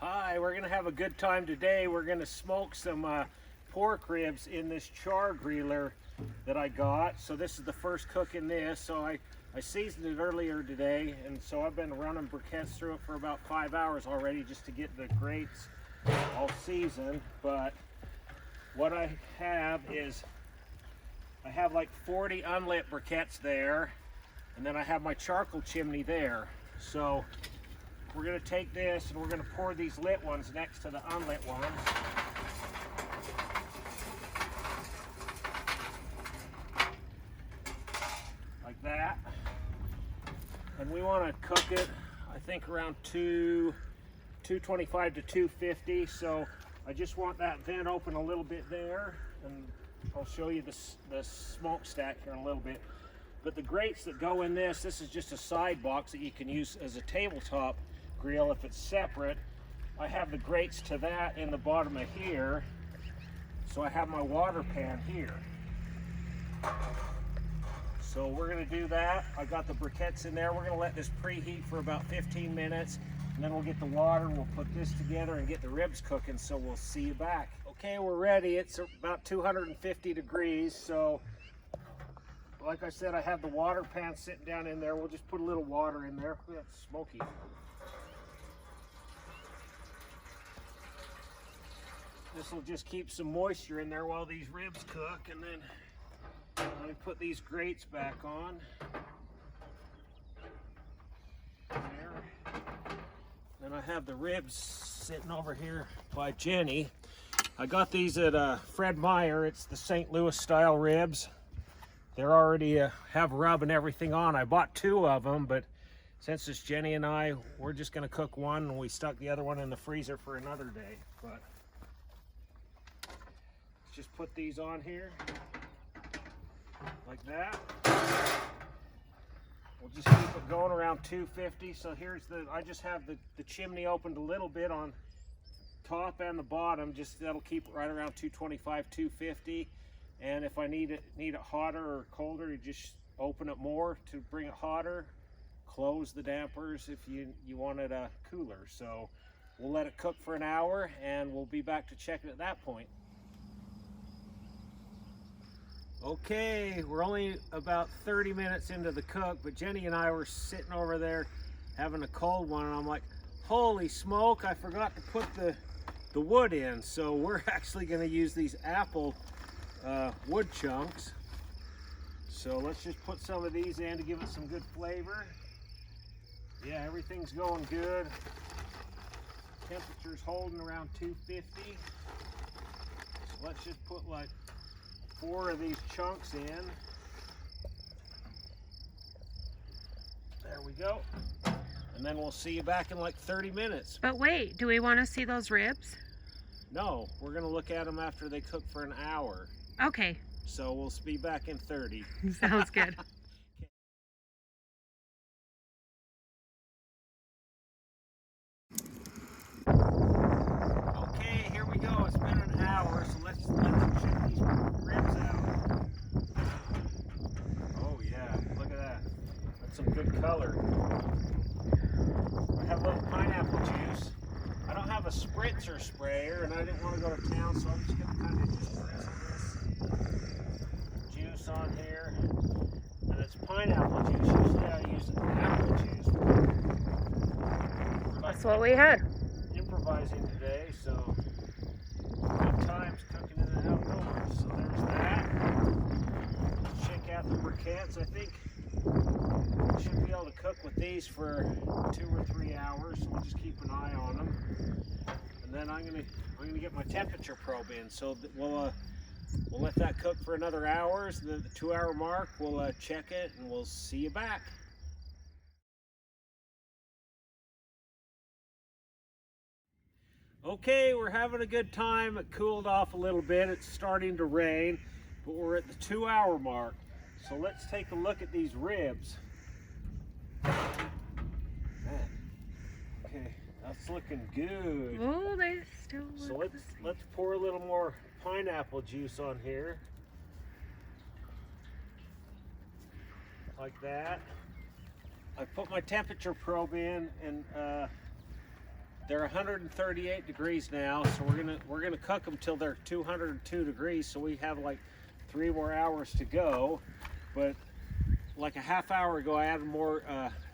Hi, we're gonna have a good time today. We're gonna smoke some pork ribs in this char griller that I got. So this is the first cook in this. So I seasoned it earlier today, and so I've been running briquettes through it for about 5 hours already just to get the grates all seasoned. But what I have is, I have like 40 unlit briquettes there, and then I have my charcoal chimney there. So we're going to take this and we're going to pour these lit ones next to the unlit ones. Like that. And we want to cook it, I think, around 225 to 250. So I just want that vent open a little bit there, and I'll show you the smokestack here in a little bit. But the grates that go in this is just a side box that you can use as a tabletop grill if it's separate. I have the grates to that in the bottom of here. So I have my water pan here. So we're gonna do that. I got the briquettes in there. We're gonna let this preheat for about 15 minutes, and then we'll get the water, we'll put this together and get the ribs cooking, so we'll see you back. Okay, we're ready. It's about 250 degrees, so like I said, I have the water pan sitting down in there. We'll just put a little water in there. Look at that smoky. This will just keep some moisture in there while these ribs cook, and then let me put these grates back on. There. Then I have the ribs sitting over here by Jenny. I got these at Fred Meyer. It's the St. Louis style ribs. They're already have rub and everything on. I bought 2 of them, but since it's Jenny and I, we're just gonna cook one, and we stuck the other one in the freezer for another day. But let's just put these on here like that. We'll just keep it going around 250. So here's I just have the chimney opened a little bit on top and the bottom. Just that'll keep it right around 225, 250. And if I need it hotter or colder, you just open it more to bring it hotter. Close the dampers if you want it cooler. So we'll let it cook for an hour, and we'll be back to check it at that point. Okay, we're only about 30 minutes into the cook, but Jenny and I were sitting over there having a cold one, and I'm like, holy smoke, I forgot to put the wood in. So we're actually going to use these apple wood chunks. So let's just put some of these in to give it some good flavor. Yeah, everything's going good. Temperature's holding around 250. So let's just put like 4 of these chunks in. There we go. And then we'll see you back in like 30 minutes. But wait, do we want to see those ribs? No, we're going to look at them after they cook for an hour. Okay. So we'll be back in 30. Sounds good. Okay, here we go. It's been an hour, so let's check these ribs out. Oh yeah, look at that. That's some good color. I have a little pineapple juice. I don't have a spritzer sprayer, and I didn't want to go to town, so I'm just going to kind of just drizzle this juice on here. And it's pineapple juice. Usually I use apple juice. That's what we had. Improvising today, so good times cooking in the outdoors. So there's that. Let's check out the briquettes. I think we should be able to cook with these for 2 or 3 hours, so we'll just keep an eye on them. And then I'm gonna get my temperature probe in, so that we'll let that cook for another hour. So the 2-hour mark, we'll check it, and we'll see you back. Okay, we're having a good time. It cooled off a little bit. It's starting to rain, but we're at the 2-hour mark. So let's take a look at these ribs. Man, okay, that's looking good. Oh, they still look So let's pour a little more pineapple juice on here. Like that. I put my temperature probe in, and They're 138 degrees now, so we're gonna cook them till they're 202 degrees. So we have like 3 more hours to go. But like a half hour ago, I added more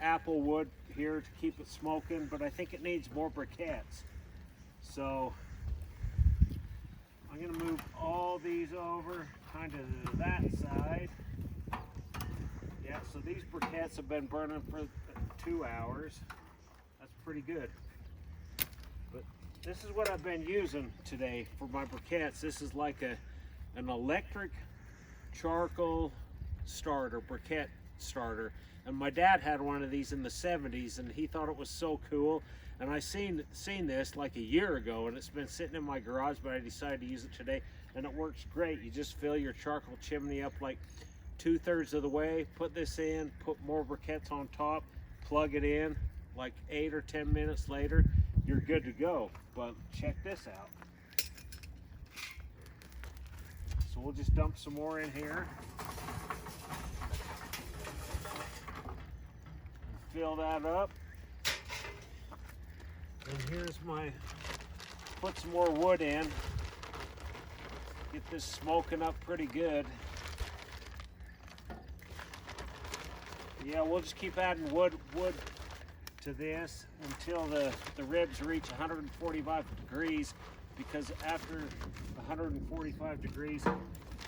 apple wood here to keep it smoking. But I think it needs more briquettes. So I'm gonna move all these over, kind of to that side. Yeah, so these briquettes have been burning for 2 hours. That's pretty good. But this is what I've been using today for my briquettes. This is like an electric charcoal starter, briquette starter. And my dad had one of these in the 70s and he thought it was so cool. And I seen this like a year ago and it's been sitting in my garage, but I decided to use it today and it works great. You just fill your charcoal chimney up like 2/3 of the way, put this in, put more briquettes on top, plug it in, like 8 or 10 minutes later, you're good to go. But check this out. So we'll just dump some more in here. Fill that up. And here's put some more wood in. Get this smoking up pretty good. Yeah, we'll just keep adding wood to this until the ribs reach 145 degrees, because after 145 degrees,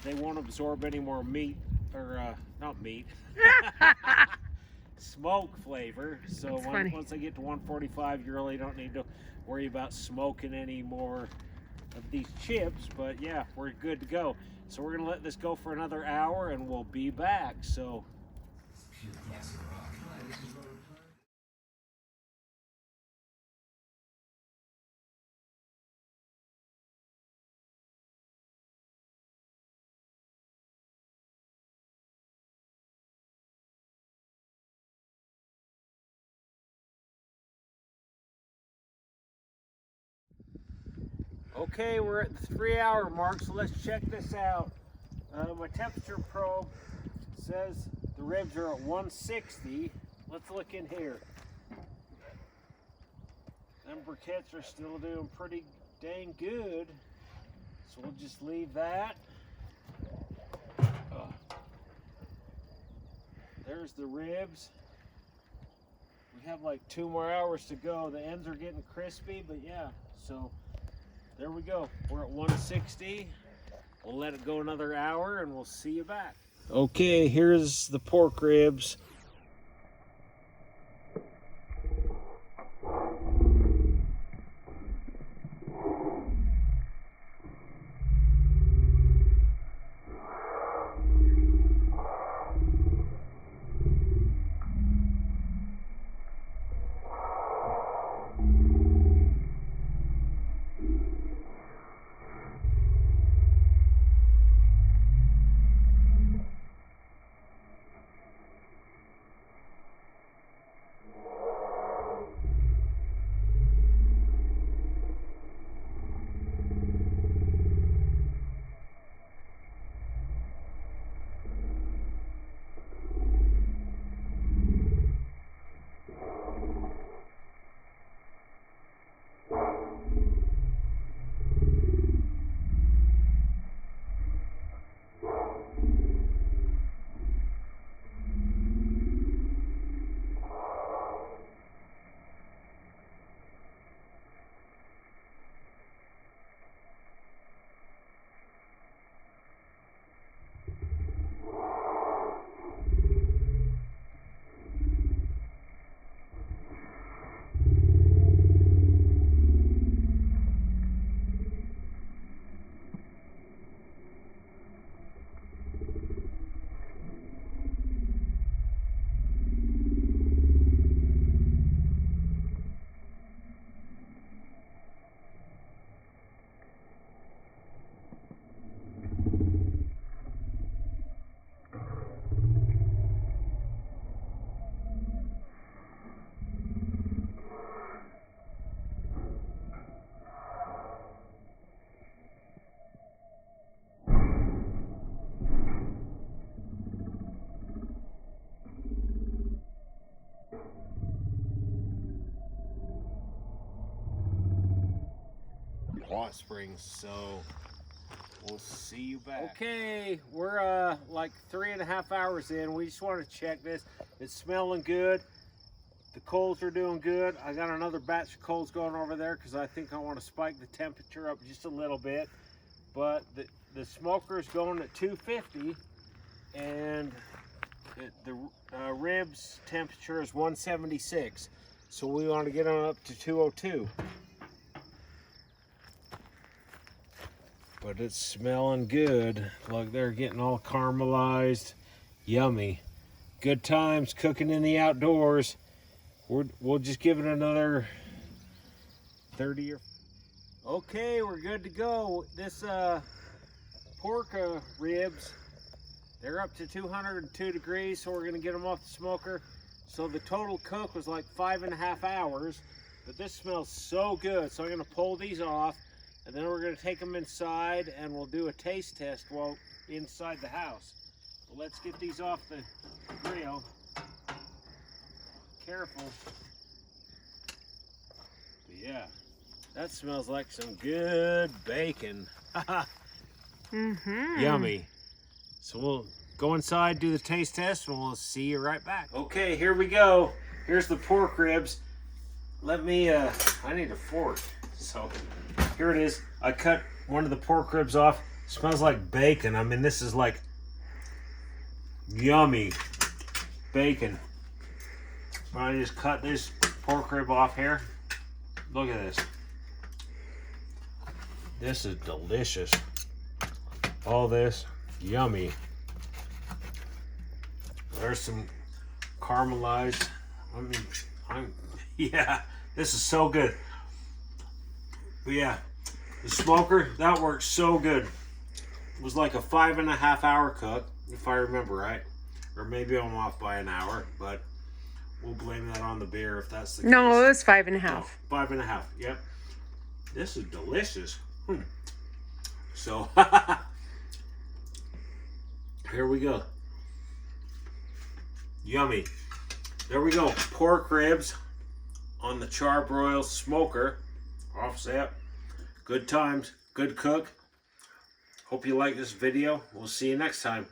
they won't absorb any more meat, or not meat, smoke flavor. So once they get to 145, you really don't need to worry about smoking any more of these chips. But yeah, we're good to go. So we're gonna let this go for another hour and we'll be back. So okay, we're at the 3-hour mark, so let's check this out. My temperature probe says the ribs are at 160. Let's look in here. Them briquettes are still doing pretty dang good. So we'll just leave that. There's the ribs. We have like 2 more hours to go. The ends are getting crispy, but yeah, so there we go. We're at 160. We'll let it go another hour and we'll see you back. Okay, here's the pork ribs. hot springs. So we'll see you back. Okay, we're like 3.5 hours in. We just want to check this. It's smelling good. The coals are doing good. I got another batch of coals going over there because I think I want to spike the temperature up just a little bit. But the smoker is going at 250, and the ribs temperature is 176. So we want to get on up to 202. But it's smelling good. Look, they're getting all caramelized. Yummy. Good times cooking in the outdoors. We'll just give it another 30 or... Okay, we're good to go. This pork ribs, they're up to 202 degrees, so we're gonna get them off the smoker. So the total cook was like 5.5 hours, but this smells so good. So I'm gonna pull these off, and then we're gonna take them inside and we'll do a taste test while inside the house. So let's get these off the grill. Careful. But yeah, that smells like some good bacon. Yummy. So we'll go inside, do the taste test, and we'll see you right back. Okay, here we go. Here's the pork ribs. Let me, I need a fork. So here it is. I cut one of the pork ribs off. It smells like bacon. I mean, this is like yummy bacon. I just cut this pork rib off here. Look at this. This is delicious. All this, yummy. There's some caramelized. Yeah, this is so good. But yeah, the smoker, that works so good. It was like a 5.5 hour cook, if I remember right. Or maybe I'm off by an hour, but we'll blame that on the beer if that's the case. No, it was 5.5. Oh, 5.5, yep. This is delicious. So, here we go. Yummy. There we go. Pork ribs on the charbroil smoker. Offset. Good times. Good cook. Hope you like this video. We'll see you next time.